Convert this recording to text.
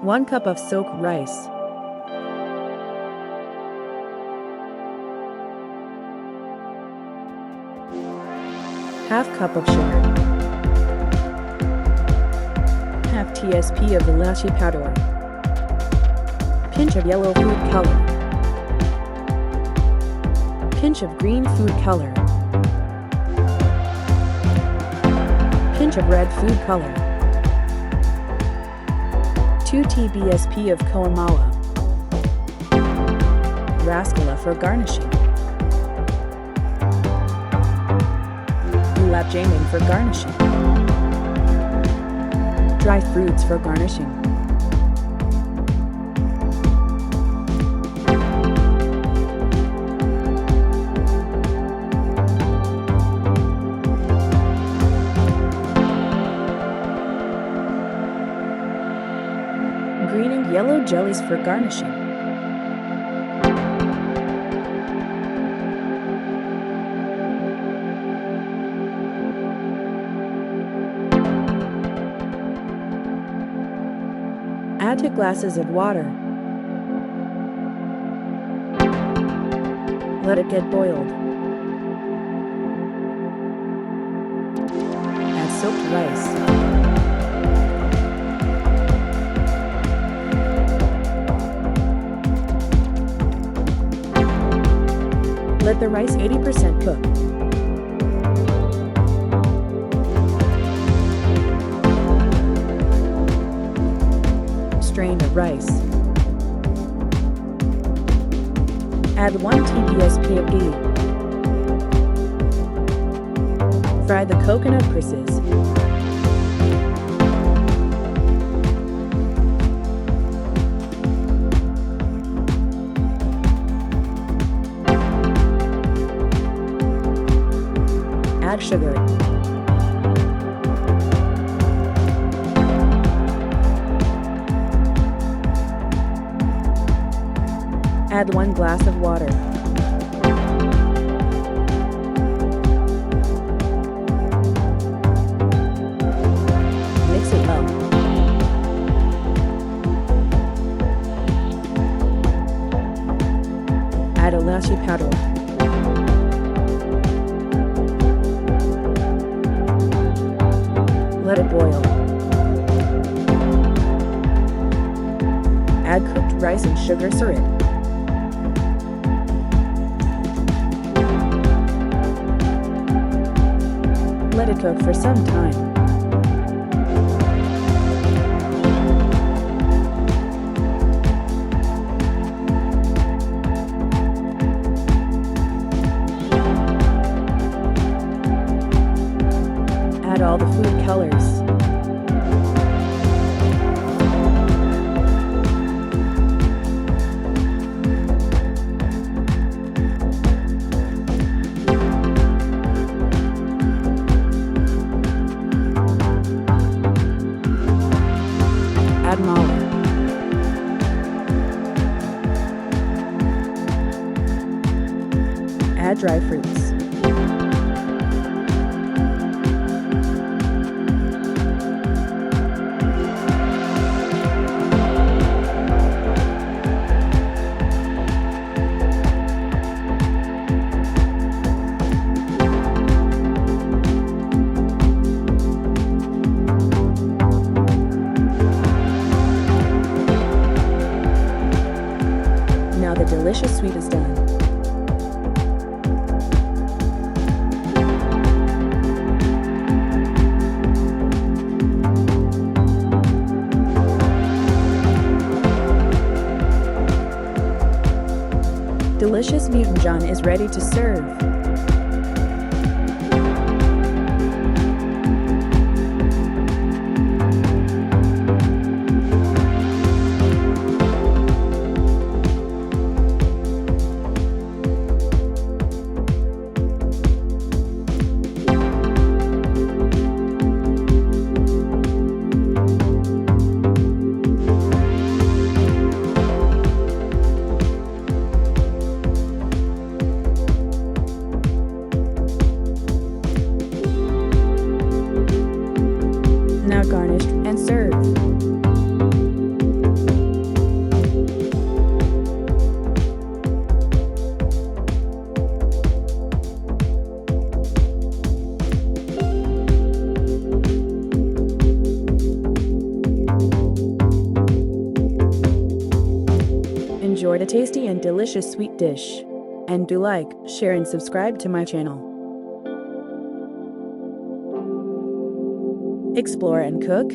1 cup of soaked rice, half cup of sugar, half tsp of elachi powder, pinch of yellow food color, pinch of green food color, pinch of red food color, 2 tbsp of koamawa, rascala for garnishing, gulab jamun for garnishing, dry fruits for garnishing, green and yellow jellies for garnishing, add 2 glasses of water. Let it get boiled. Add soaked rice. Let the rice 80% cook. Strain the rice. Add 1 tbsp of ghee. Fry the coconut crisps. Add sugar. Add 1 glass of water. Mix it well. Add elachi powder. Let it boil. Add cooked rice and sugar syrup. Let it cook for some time. Add all the food colors. Add mala. Add dry fruits. Now the delicious sweet is done. Delicious Mutanjan is ready to serve. Now garnished and serve. the tasty and delicious sweet dish. And do like, share and subscribe to my channel. Explore and cook.